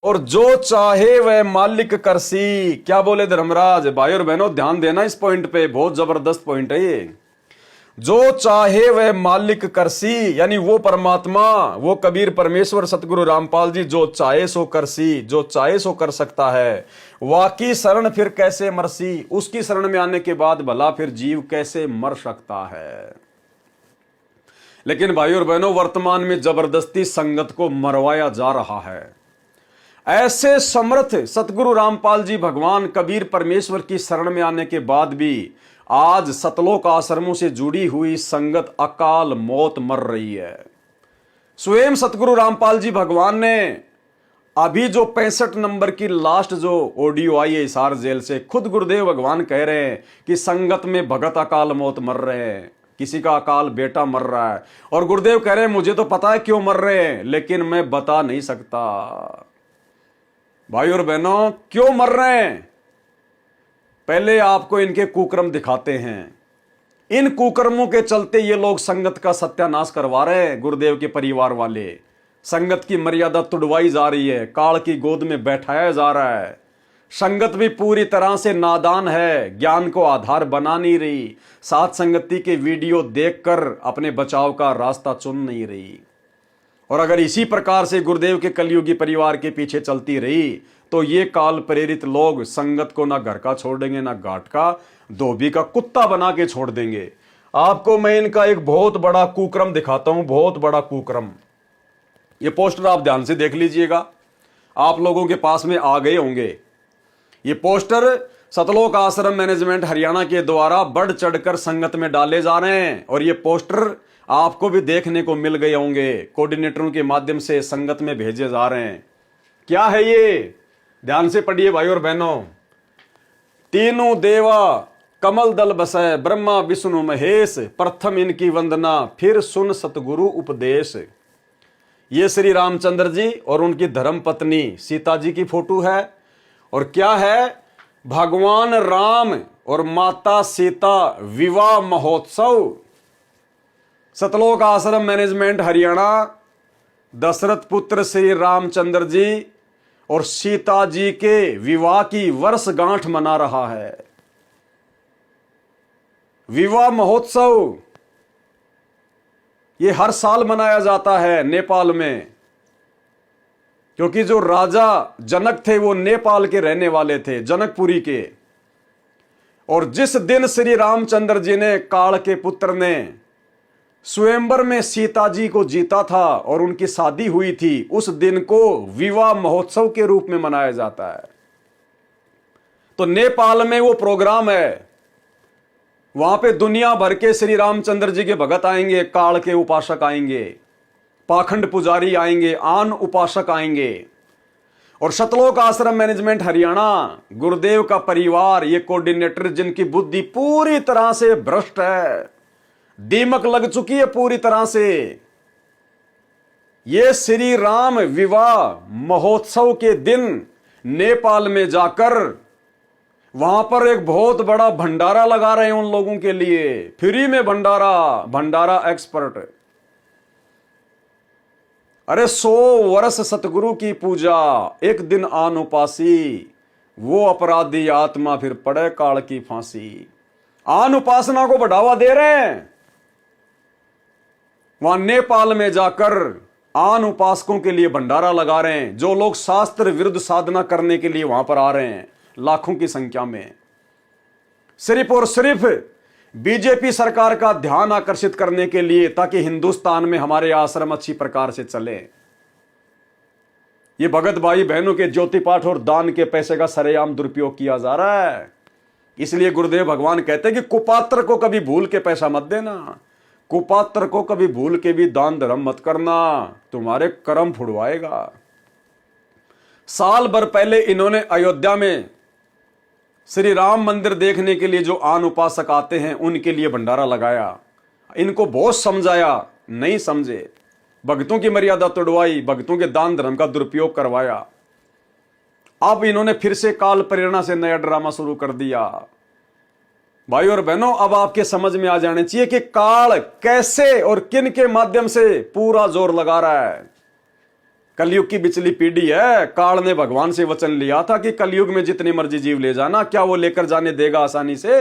और जो चाहे वह मालिक करसी। क्या बोले धर्मराज? भाई और बहनों ध्यान देना इस पॉइंट पे, बहुत जबरदस्त पॉइंट है ये। जो चाहे वह मालिक करसी, यानी वो परमात्मा, वो कबीर परमेश्वर सतगुरु रामपाल जी जो चाहे सो करसी, जो चाहे सो कर सकता है। वाकी शरण फिर कैसे मरसी, उसकी शरण में आने के बाद भला फिर जीव कैसे मर सकता है। लेकिन भाई और बहनों वर्तमान में जबरदस्ती संगत को मरवाया जा रहा है। ऐसे समर्थ सतगुरु रामपाल जी भगवान कबीर परमेश्वर की शरण में आने के बाद भी आज सतलोक आश्रमों से जुड़ी हुई संगत अकाल मौत मर रही है। स्वयं सतगुरु रामपाल जी भगवान ने अभी जो 65 नंबर की लास्ट जो ऑडियो आई है हिसार जेल से, खुद गुरुदेव भगवान कह रहे हैं कि संगत में भगत अकाल मौत मर रहे हैं, किसी का अकाल बेटा मर रहा है। और गुरुदेव कह रहे हैं मुझे तो पता है क्यों मर रहे हैं, लेकिन मैं बता नहीं सकता। भाई और बहनों क्यों मर रहे हैं, पहले आपको इनके कुकर्म दिखाते हैं। इन कुकर्मों के चलते ये लोग संगत का सत्यानाश करवा रहे हैं। गुरुदेव के परिवार वाले, संगत की मर्यादा तुड़वाई जा रही है, काल की गोद में बैठाया जा रहा है। संगत भी पूरी तरह से नादान है, ज्ञान को आधार बना नहीं रही, साथ संगति के वीडियो देखकर अपने बचाव का रास्ता चुन नहीं रही। और अगर इसी प्रकार से गुरुदेव के कलयुगी परिवार के पीछे चलती रही तो ये काल प्रेरित लोग संगत को ना घर का छोड़ देंगे, ना घाट का, धोबी का कुत्ता बना के छोड़ देंगे। आपको मैं इनका एक बहुत बड़ा कुक्रम दिखाता हूं, बहुत बड़ा कुक्रम। ये पोस्टर आप ध्यान से देख लीजिएगा, आप लोगों के पास में आ गए होंगे। ये पोस्टर सतलोक आश्रम मैनेजमेंट हरियाणा के द्वारा बढ़ चढ़कर संगत में डाले जा रहे हैं। और ये पोस्टर आपको भी देखने को मिल गए होंगे, कोऑर्डिनेटरों के माध्यम से संगत में भेजे जा रहे हैं। क्या है ये, ध्यान से पढ़िए भाई और बहनों। तीनों देवा कमल दल बसै, ब्रह्मा विष्णु महेश, प्रथम इनकी वंदना फिर सुन सतगुरु उपदेश। ये श्री रामचंद्र जी और उनकी धर्म पत्नी सीता जी की फोटो है। और क्या है, भगवान राम और माता सीता विवाह महोत्सव। सतलोक आश्रम मैनेजमेंट हरियाणा दशरथ पुत्र श्री रामचंद्र जी और सीता जी के विवाह की वर्षगांठ मना रहा है। विवाह महोत्सव ये हर साल मनाया जाता है नेपाल में, क्योंकि जो राजा जनक थे वो नेपाल के रहने वाले थे, जनकपुरी के। और जिस दिन श्री रामचंद्र जी ने, काल के पुत्र ने, स्वयंवर में सीता जी को जीता था और उनकी शादी हुई थी, उस दिन को विवाह महोत्सव के रूप में मनाया जाता है। तो नेपाल में वो प्रोग्राम है, वहां पे दुनिया भर के श्री रामचंद्र जी के भगत आएंगे, काल के उपासक आएंगे, पाखंड पुजारी आएंगे, आन उपासक आएंगे। और सतलोक आश्रम मैनेजमेंट हरियाणा, गुरुदेव का परिवार, ये कोऑर्डिनेटर जिनकी बुद्धि पूरी तरह से भ्रष्ट है, दीमक लग चुकी है पूरी तरह से, ये श्री राम विवाह महोत्सव के दिन नेपाल में जाकर वहां पर एक बहुत बड़ा भंडारा लगा रहे हैं उन लोगों के लिए, फ्री में भंडारा, भंडारा एक्सपर्ट। अरे 100 वर्ष सतगुरु की पूजा, एक दिन आन उपासी, वो अपराधी आत्मा फिर पड़े काल की फांसी। आन उपासना को बढ़ावा दे रहे हैं, वहां नेपाल में जाकर आन उपासकों के लिए भंडारा लगा रहे हैं। जो लोग शास्त्र विरुद्ध साधना करने के लिए वहां पर आ रहे हैं लाखों की संख्या में, सिर्फ और सिर्फ बीजेपी सरकार का ध्यान आकर्षित करने के लिए, ताकि हिंदुस्तान में हमारे आश्रम अच्छी प्रकार से चले। ये भगत भाई बहनों के ज्योति पाठ और दान के पैसे का सरेआम दुरुपयोग किया जा रहा है। इसलिए गुरुदेव भगवान कहते हैं कि कुपात्र को कभी भूल के पैसा मत देना, कुपात्र को कभी भूल के भी दान धर्म मत करना, तुम्हारे कर्म फुड़वाएगा। साल भर पहले इन्होंने अयोध्या में श्री राम मंदिर देखने के लिए जो आन उपासक आते हैं उनके लिए भंडारा लगाया। इनको बहुत समझाया, नहीं समझे, भक्तों की मर्यादा तोड़वाई, भक्तों के दान धर्म का दुरुपयोग करवाया। अब इन्होंने फिर से काल प्रेरणा से नया ड्रामा शुरू कर दिया। भाई और बहनों, अब आपके समझ में आ जाने चाहिए कि काल कैसे और किन के माध्यम से पूरा जोर लगा रहा है। कलयुग की बिचली पीढ़ी है। काल ने भगवान से वचन लिया था कि कलयुग में जितनी मर्जी जीव ले जाना, क्या वो लेकर जाने देगा आसानी से?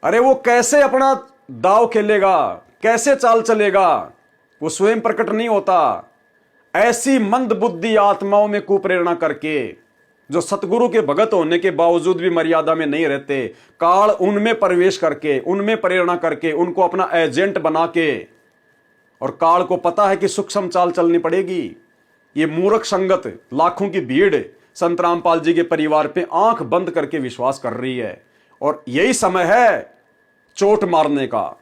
अरे वो कैसे अपना दाव खेलेगा, कैसे चाल चलेगा, वो स्वयं प्रकट नहीं होता। ऐसी मंद बुद्धि आत्माओं में कुप्रेरणा करके, जो सतगुरु के भगत होने के बावजूद भी मर्यादा में नहीं रहते, काल उनमें प्रवेश करके, उनमें प्रेरणा करके, उनको अपना एजेंट बना के, और काल को पता है कि सूक्ष्म चाल चलनी पड़ेगी। ये मूर्ख संगत, लाखों की भीड़ संत रामपाल जी के परिवार पे आंख बंद करके विश्वास कर रही है, और यही समय है चोट मारने का।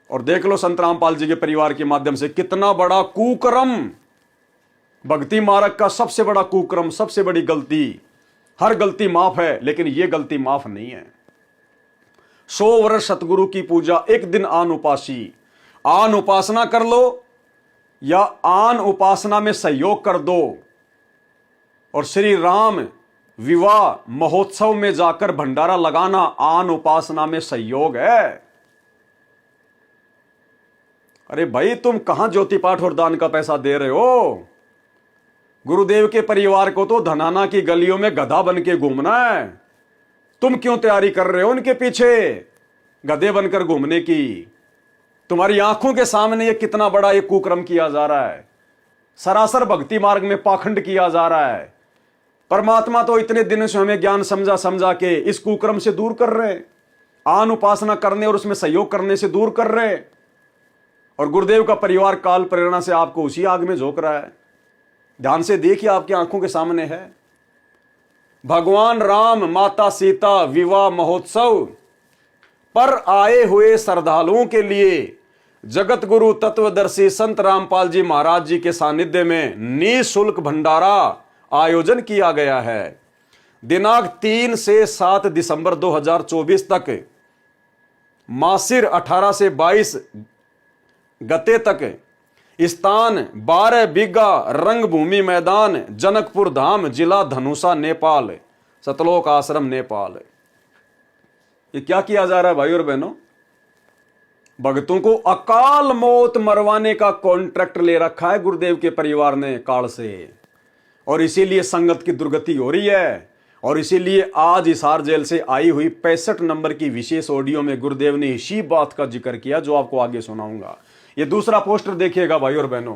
और देख लो संत रामपाल जी के परिवार के माध्यम से कितना बड़ा कुकर्म, भक्ति मार्ग का सबसे बड़ा कुकर्म, सबसे बड़ी गलती। हर गलती माफ है, लेकिन यह गलती माफ नहीं है। 100 वर्ष सतगुरु की पूजा, एक दिन आन उपासी। आन उपासना कर लो या आन उपासना में सहयोग कर दो, और श्री राम विवाह महोत्सव में जाकर भंडारा लगाना आन उपासना में सहयोग है। अरे भाई, तुम कहां ज्योति पाठ और दान का पैसा दे रहे हो? गुरुदेव के परिवार को तो धनाना की गलियों में गधा बन के घूमना है। तुम क्यों तैयारी कर रहे हो उनके पीछे गधे बनकर घूमने की? तुम्हारी आंखों के सामने ये कितना बड़ा ये कुकर्म किया जा रहा है। सरासर भक्ति मार्ग में पाखंड किया जा रहा है। परमात्मा तो इतने दिनों से हमें ज्ञान समझा समझा के इस कुकर्म से दूर कर रहे, आन उपासना करने और उसमें सहयोग करने से दूर कर रहे, और गुरुदेव का परिवार काल प्रेरणा से आपको उसी आग में झोंक रहा है। ध्यान से देखिए, आपकी आंखों के सामने है। भगवान राम माता सीता विवाह महोत्सव पर आए हुए श्रद्धालुओं के लिए जगत गुरु तत्वदर्शी संत रामपाल जी महाराज जी के सानिध्य में निःशुल्क भंडारा आयोजन किया गया है। दिनांक 3 से 7 दिसंबर 2024 तक, मासिर 18 से 22 गते तक, स्थान 12 बीघा रंगभूमि मैदान, जनकपुर धाम, जिला धनुषा, नेपाल, सतलोक आश्रम, नेपाल। ये क्या किया जा रहा है भाई और बहनों? भक्तों को अकाल मौत मरवाने का कॉन्ट्रैक्ट ले रखा है गुरुदेव के परिवार ने काल से, और इसीलिए संगत की दुर्गति हो रही है। और इसीलिए आज हिसार जेल से आई हुई 65 नंबर की विशेष ऑडियो में गुरुदेव ने इसी बात का जिक्र किया जो आपको आगे सुनाऊंगा। ये दूसरा पोस्टर देखिएगा भाई और बहनों।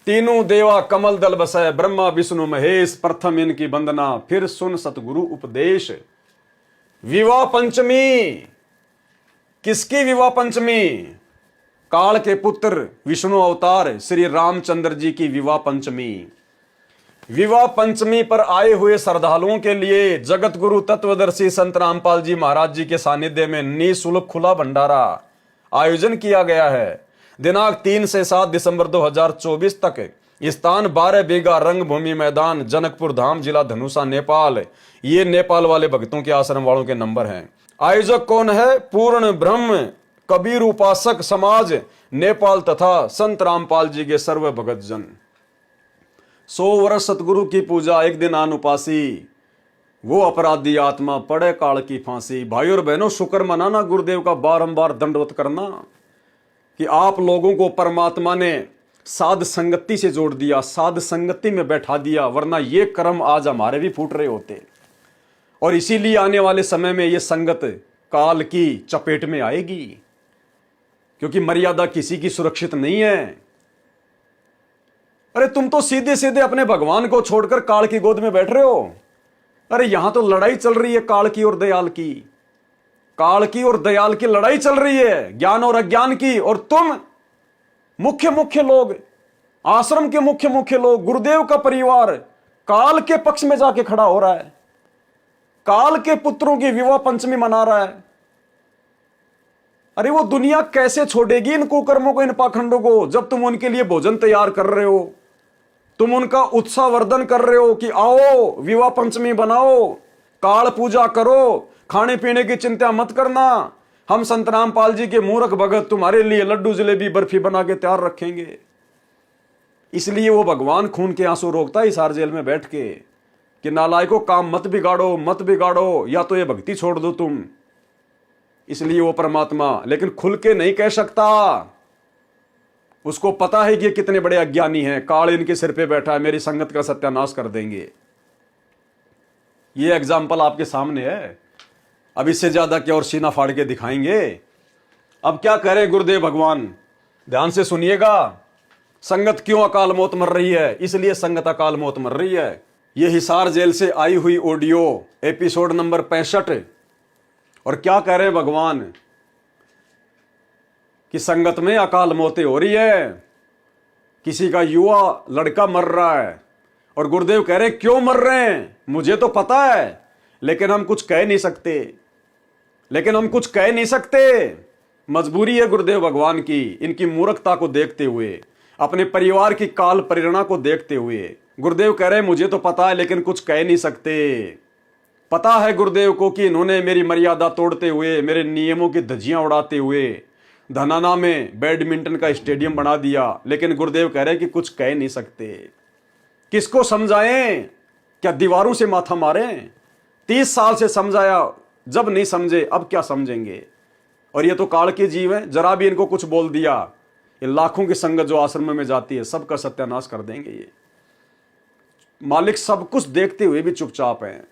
तीनों देवा कमल दल बसै, ब्रह्मा विष्णु महेश, प्रथम इनकी वंदना, फिर सुन सतगुरु उपदेश। विवाह पंचमी, किसकी विवाह पंचमी? काल के पुत्र विष्णु अवतार श्री रामचंद्र जी की विवाह पंचमी। विवाह पंचमी पर आए हुए श्रद्धालुओं के लिए जगत गुरु तत्वदर्शी संत रामपाल जी महाराज जी के सानिध्य में निःशुल्क खुला भंडारा आयोजन किया गया है। दिनांक 3 से 7 दिसंबर 2024 तक, स्थान 12 बीघा रंगभूमि मैदान, जनकपुर धाम, जिला धनुषा, नेपाल। ये नेपाल वाले भक्तों के आश्रम वालों के नंबर हैं। आयोजक कौन है? पूर्ण ब्रह्म कबीर उपासक समाज नेपाल तथा संत रामपाल जी के सर्व भगत जन। 100 वर्ष सतगुरु की पूजा, एक दिन आन उपासी, वो अपराधी आत्मा पड़े काल की फांसी। भाई और बहनों, शुक्र मनाना गुरुदेव का, बारंबार दंडवत करना कि आप लोगों को परमात्मा ने साध संगति से जोड़ दिया, साध संगति में बैठा दिया, वरना ये कर्म आज हमारे भी फूट रहे होते। और इसीलिए आने वाले समय में ये संगत काल की चपेट में आएगी, क्योंकि मर्यादा किसी की सुरक्षित नहीं है। अरे तुम तो सीधे सीधे अपने भगवान को छोड़कर काल की गोद में बैठ रहे हो। अरे यहां तो लड़ाई चल रही है काल की और दयाल की, काल की और दयाल की लड़ाई चल रही है, ज्ञान और अज्ञान की। और तुम मुख्य लोग, आश्रम के मुख्य लोग, गुरुदेव का परिवार काल के पक्ष में जाके खड़ा हो रहा है, काल के पुत्रों की विवाह पंचमी मना रहा है। अरे वो दुनिया कैसे छोड़ेगी इन कुकर्मों को, इन पाखंडों को, जब तुम उनके लिए भोजन तैयार कर रहे हो, तुम उनका उत्साहवर्धन कर रहे हो कि आओ विवाह पंचमी बनाओ, काल पूजा करो, खाने पीने की चिंता मत करना, हम संत रामपाल जी के मूर्ख भगत तुम्हारे लिए लड्डू जलेबी बर्फी बना के तैयार रखेंगे। इसलिए वो भगवान खून के आंसू रोकता है हिसार जेल में बैठ के कि नालायकों, काम मत बिगाड़ो, या तो ये भक्ति छोड़ दो तुम। इसलिए वो परमात्मा लेकिन खुल के नहीं कह सकता, उसको पता है कि ये कितने बड़े अज्ञानी हैं, काल इनके सिर पे बैठा है, मेरी संगत का सत्यानाश कर देंगे। ये एग्जाम्पल आपके सामने है। अब इससे ज्यादा क्या और सीना फाड़ के दिखाएंगे। अब क्या कह रहे गुरुदेव भगवान, ध्यान से सुनिएगा। संगत क्यों अकाल मौत मर रही है? इसलिए संगत अकाल मौत मर रही है। यह हिसार जेल से आई हुई ऑडियो, एपिसोड नंबर 65। और क्या कह रहे हैं भगवान कि संगत में अकाल मौतें हो रही है, किसी का युवा लड़का मर रहा है। और गुरुदेव कह रहे हैं क्यों मर रहे हैं? मुझे तो पता है, लेकिन हम कुछ कह नहीं सकते। मजबूरी है गुरुदेव भगवान की, इनकी मूर्खता को देखते हुए, अपने परिवार की काल प्रेरणा को देखते हुए। गुरुदेव कह रहे हैं मुझे तो पता है, लेकिन कुछ कह नहीं सकते। पता है गुरुदेव को कि इन्होंने मेरी मर्यादा तोड़ते हुए, मेरे नियमों की धज्जियां उड़ाते हुए धनाना में बैडमिंटन का स्टेडियम बना दिया, लेकिन गुरुदेव कह रहे हैं कि कुछ कह नहीं सकते। किसको समझाएं? क्या दीवारों से माथा मारें? 30 साल से समझाया, जब नहीं समझे अब क्या समझेंगे। और ये तो काल के जीव हैं, जरा भी इनको कुछ बोल दिया, ये लाखों की संगत जो आश्रम में जाती है सबका सत्यानाश कर देंगे। ये मालिक सब कुछ देखते हुए भी चुपचाप हैं।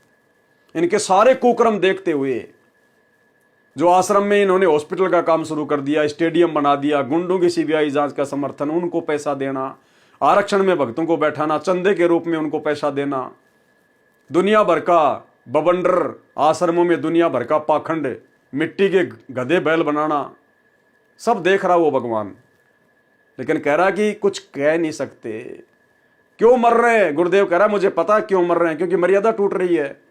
इनके सारे कुकर्म देखते हुए, जो आश्रम में इन्होंने हॉस्पिटल का काम शुरू कर दिया, स्टेडियम बना दिया, गुंडों की सीबीआई जांच का समर्थन, उनको पैसा देना, आरक्षण में भक्तों को बैठाना, चंदे के रूप में उनको पैसा देना, दुनिया भर का बवंडर आश्रमों में दुनिया भर का पाखंड, मिट्टी के गधे बैल बनाना, सब देख रहा वो भगवान। लेकिन कह रहा कि कुछ कह नहीं सकते। क्यों मर रहे हैं? गुरुदेव कह रहा मुझे पता क्यों मर रहे हैं, क्योंकि मर्यादा टूट रही है,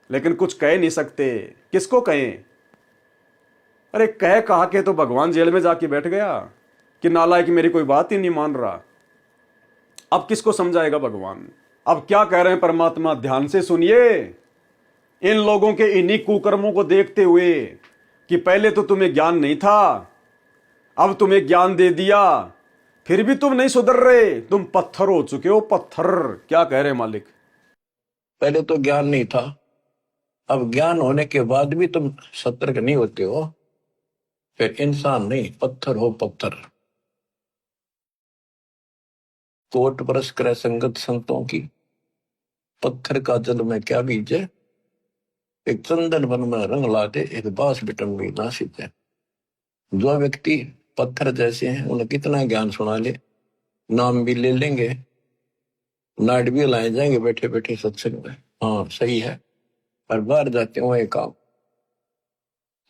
लेकिन कुछ कह नहीं सकते। किसको कहें? अरे कहा के तो भगवान जेल में जाके बैठ गया कि नालायक मेरी कोई बात ही नहीं मान रहा। अब किसको समझाएगा भगवान? अब क्या कह रहे हैं परमात्मा, ध्यान से सुनिए। इन लोगों के इन्हीं कुकर्मों को देखते हुए कि पहले तो तुम्हें ज्ञान नहीं था, अब तुम्हें ज्ञान दे दिया, फिर भी तुम नहीं सुधर रहे, तुम पत्थर हो चुके हो, पत्थर। क्या कह रहे मालिक? पहले तो ज्ञान नहीं था, अब ज्ञान होने के बाद भी तुम सतर्क नहीं होते हो, फिर इंसान नहीं पत्थर हो, पत्थर। कोट बरस करे संगत संतों की, पत्थर का जल में क्या बीजे, एक चंदन वन में रंग लाते, एक बांस बिटन भी ना सीते। जो व्यक्ति पत्थर जैसे हैं उन्हें कितना ज्ञान सुना ले, नाम भी ले लेंगे, नाट भी लाए जाएंगे बैठे बैठे सत्संग में, हाँ सही है, पर बाहर जाते हो एक काम,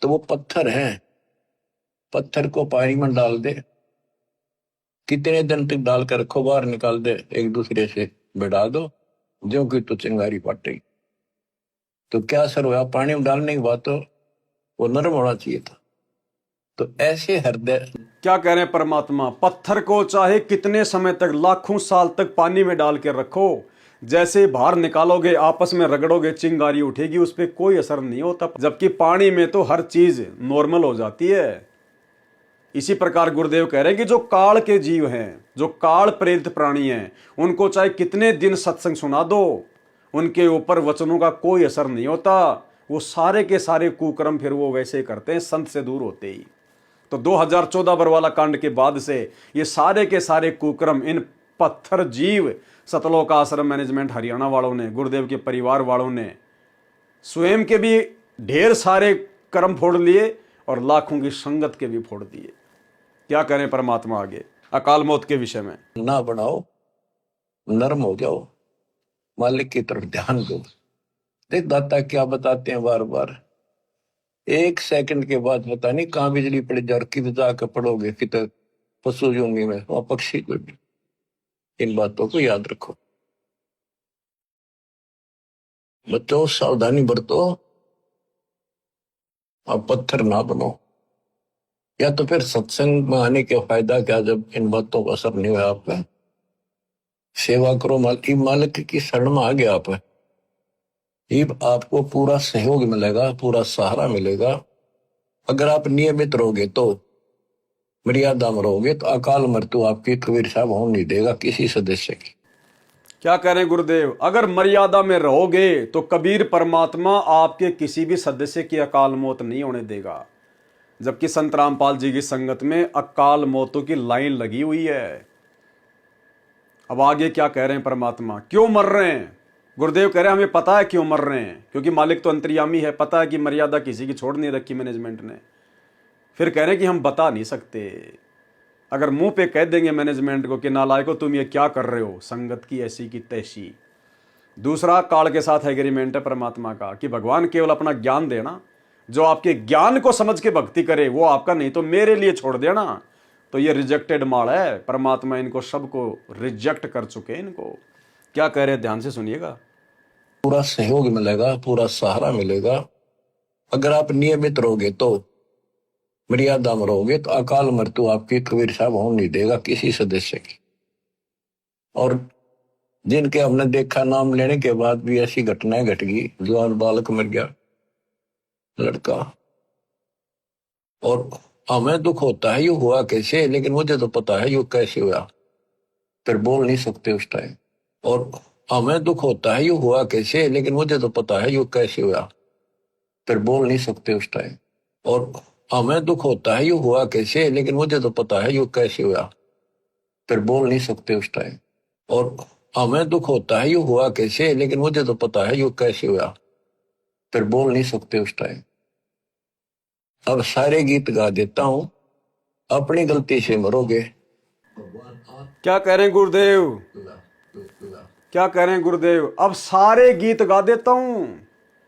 तो वो पत्थर है। पत्थर को पानी में डाल दे, कितने दिन तक डालकर रखो, बाहर निकाल दे, एक दूसरे से बिड़ा दो, जो कि तो चिंगारी पट तो क्या असर हुआ? पानी में डालने के बाद तो वो नरम होना चाहिए था। तो ऐसे हृदय, क्या कह रहे हैं परमात्मा, पत्थर को चाहे कितने समय तक, लाखों साल तक पानी में डाल के रखो, जैसे बाहर निकालोगे आपस में रगड़ोगे चिंगारी उठेगी, उस पर कोई असर नहीं होता, जबकि पानी में तो हर चीज नॉर्मल हो जाती है। इसी प्रकार गुरुदेव कह रहे हैं कि जो काल के जीव हैं, जो काल प्रेरित प्राणी हैं, उनको चाहे कितने दिन सत्संग सुना दो, उनके ऊपर वचनों का कोई असर नहीं होता। वो सारे के सारे कुकर्म फिर वो वैसे करते हैं, संत से दूर होते ही। तो 2014 बरवाला कांड के बाद से ये सारे के सारे कुकर्म इन पत्थर जीव सतलोक आश्रम मैनेजमेंट हरियाणा वालों ने, गुरुदेव के परिवार वालों ने स्वयं के भी ढेर सारे कर्म फोड़ लिए और लाखों की संगत के भी फोड़ दिए। क्या करें परमात्मा आगे अकाल मौत के विषय में? ना बनाओ, नरम हो जाओ, मालिक की तरफ ध्यान दो। देख दाता क्या बताते हैं बार बार, एक सेकंड के बाद पता नहीं कहां बिजली पड़ जाए, किधर जाकर पड़ोगे, किधर पशु जोंगी में, वहां पक्षी को भी। इन बातों को याद रखो बच्चों, सावधानी बरतो, आप पत्थर ना बनो। या तो फिर सत्संग में आने के फायदा क्या, जब इन बातों का असर नहीं हुआ आप पे, सेवा करो, मालिक की शरण में आ गया आप, आपको पूरा सहयोग मिलेगा, पूरा सहारा मिलेगा। अगर आप नियमित रहोगे तो, मर्यादा में रहोगे तो अकाल मृत्यु आपकी कबीर साहब होने नहीं देगा किसी सदस्य की। क्या कह रहे हैं गुरुदेव? अगर मर्यादा में रहोगे तो कबीर परमात्मा आपके किसी भी सदस्य की अकाल मौत नहीं होने देगा। जबकि संत रामपाल जी की संगत में अकाल मौतों की लाइन लगी हुई है। अब आगे क्या कह रहे हैं परमात्मा, क्यों मर रहे हैं? गुरुदेव कह रहे हैं हमें पता है क्यों मर रहे हैं, क्योंकि मालिक तो अंतर्यामी है, पता है कि मर्यादा किसी की छोड़ नहीं रखी मैनेजमेंट ने। फिर कह रहे हैं कि हम बता नहीं सकते। अगर मुंह पे कह देंगे मैनेजमेंट को कि नालायको तुम ये क्या कर रहे हो, संगत की ऐसी की तैसी। दूसरा काल के साथ एग्रीमेंट है परमात्मा का कि भगवान केवल अपना ज्ञान देना, जो आपके ज्ञान को समझ के भक्ति करे वो आपका, नहीं तो मेरे लिए छोड़ देना। तो ये रिजेक्टेड माल है, परमात्मा इनको सबको रिजेक्ट कर चुके हैं। इनको क्या कह रहे हैं ध्यान से सुनिएगा। पूरा सहयोग मिलेगा, पूरा सहारा मिलेगा। अगर आप नियमित रहोगे तो, मर्यादा में रहोगे तो अकाल मृत्यु आपकी कबीर साहब होने नहीं देगा किसी सदस्य की। और जिनके हमने देखा नाम लेने के बाद भी ऐसी घटनाएं घट गई, जवान बालक मर गया लड़का, और हमें दुख होता है ये हुआ कैसे, लेकिन मुझे तो पता है ये कैसे हुआ, फिर बोल नहीं सकते उस टाइम। और हमें दुख होता है ये हुआ कैसे, लेकिन मुझे तो पता है ये कैसे हुआ, फिर बोल नहीं सकते उस टाइम। और हमें दुख होता है ये हुआ कैसे, लेकिन मुझे तो पता है ये कैसे हुआ, फिर बोल नहीं सकते उस टाइम। और हमें दुख होता है ये हुआ कैसे, लेकिन मुझे तो पता है ये कैसे हुआ, फिर बोल नहीं सकते उस टाइम। अब सारे गीत गा देता हूं, अपनी गलती से मरोगे। क्या कह रहे हैं गुरुदेव, क्या कह रहे हैं गुरुदेव? अब सारे गीत गा देता हूं,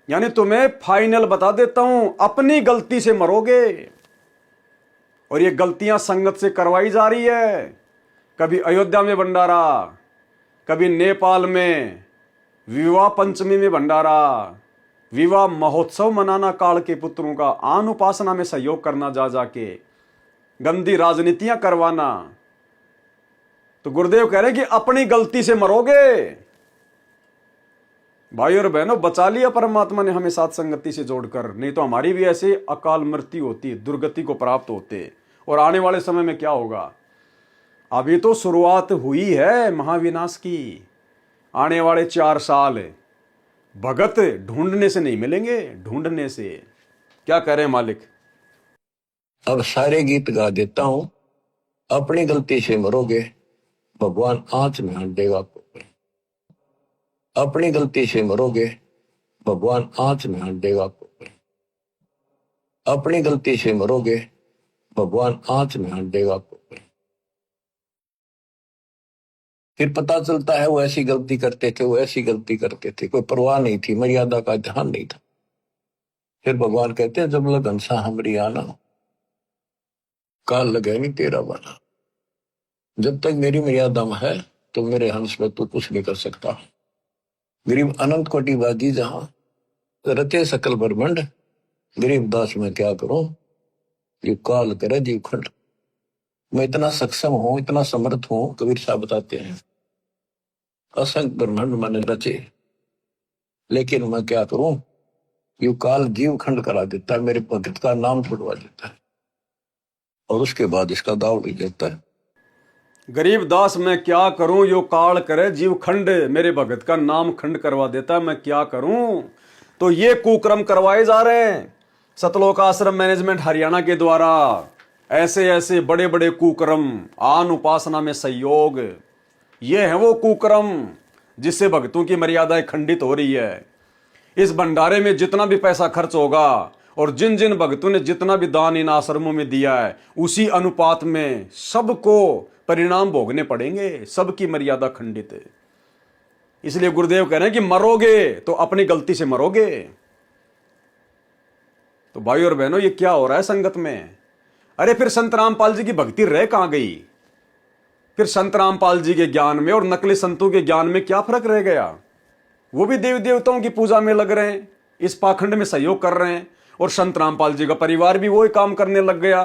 यानी तुम्हें फाइनल बता देता हूं, अपनी गलती से मरोगे। और ये गलतियां संगत से करवाई जा रही है। कभी अयोध्या में भंडारा, कभी नेपाल में विवाह पंचमी में भंडारा, विवाह महोत्सव मनाना काल के पुत्रों का, आन उपासना में सहयोग करना जा जाके, गंदी राजनीतियां करवाना। तो गुरुदेव कह रहे हैं कि अपनी गलती से मरोगे। भाई और बहनों, बचा लिया परमात्मा ने हमें साथ संगति से जोड़कर, नहीं तो हमारी भी ऐसे अकाल मृत्यु होती, दुर्गति को प्राप्त होते। और आने वाले समय में क्या होगा, अभी तो शुरुआत हुई है महाविनाश की। आने वाले 4 साल भगत ढूंढने से नहीं मिलेंगे, ढूंढने से। क्या कह रहे हैं मालिक? अब सारे गीत गा देता हूं, अपनी गलती से मरोगे, भगवान आंच में हट देगा आपको। अपनी गलती से मरोगे, भगवान आंच में हट देगा आपको। अपनी गलती से मरोगे, भगवान आंच में हट देगा आपको। फिर पता चलता है वो ऐसी गलती करते थे, वो ऐसी गलती करते थे, कोई परवाह नहीं थी, मर्यादा का ध्यान नहीं था। फिर भगवान कहते हैं जब लगन सा हमरी आना, काल लगे नहीं तेरा बना। जब तक मेरी मर्यादा में है तो मेरे हंस में तू कुछ नहीं कर सकता। गरीब अनंत कोटिवादी जहां रचे सकल ब्रह्मंड, गरीब दास में क्या करूं, ये काल करे जीव खंड। मैं इतना सक्षम हूं, इतना समर्थ हूं, कबीर साहब बताते हैं, असंख्य ब्रह्मांड मैंने रचे, लेकिन मैं क्या करूं, यू काल जीव खंड करा देता है, मेरे भगत का नाम छुड़वा देता है, और उसके बाद इसका दाव भी देता है। गरीब दास मैं क्या करूं, यो काल करे जीव खंड, मेरे भगत का नाम खंड करवा देता है, मैं क्या करूं। तो ये कुक्रम करवाए जा रहे हैं सतलोक आश्रम मैनेजमेंट हरियाणा के द्वारा। ऐसे ऐसे बड़े बड़े कुक्रम, आन उपासना में सहयोग, ये है वो कुक्रम जिससे भक्तों की मर्यादाएं खंडित हो रही है। इस भंडारे में जितना भी पैसा खर्च होगा और जिन जिन भक्तों ने जितना भी दान इन आश्रमों में दिया है, उसी अनुपात में सबको परिणाम भोगने पड़ेंगे, सबकी मर्यादा खंडित है। इसलिए गुरुदेव कह रहे हैं कि मरोगे तो अपनी गलती से मरोगे। तो भाई और बहनों, ये क्या हो रहा है संगत में? अरे फिर संत रामपाल जी की भक्ति रह कहां गई? फिर संत रामपाल जी के ज्ञान में और नकली संतों के ज्ञान में क्या फर्क रह गया? वो भी देवी देवताओं की पूजा में लग रहे हैं, इस पाखंड में सहयोग कर रहे हैं, और संत रामपाल जी का परिवार भी वही काम करने लग गया।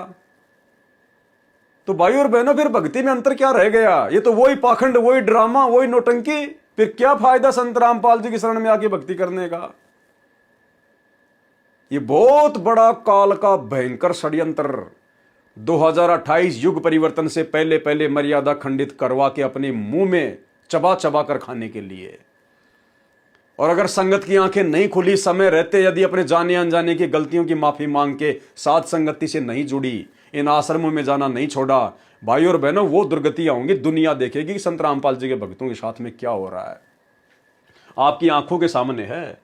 तो भाई और बहनों, फिर भक्ति में अंतर क्या रह गया? ये तो वही पाखंड, वही ड्रामा, वही नौटंकी। फिर क्या फायदा संत रामपाल जी की शरण में आके भक्ति करने का? ये बहुत बड़ा काल का भयंकर षड्यंत्र 2028 युग परिवर्तन से पहले पहले मर्यादा खंडित करवा के अपने मुंह में चबा चबा कर खाने के लिए। और अगर संगत की आंखें नहीं खुली, समय रहते यदि अपने जाने अनजाने की गलतियों की माफी मांग के साथ संगति से नहीं जुड़ी, इन आश्रमों में जाना नहीं छोड़ा, भाई और बहनों, वो दुर्गतियां होंगी। दुनिया देखेगी कि संत रामपाल जी के भक्तों के साथ में क्या हो रहा है, आपकी आंखों के सामने है।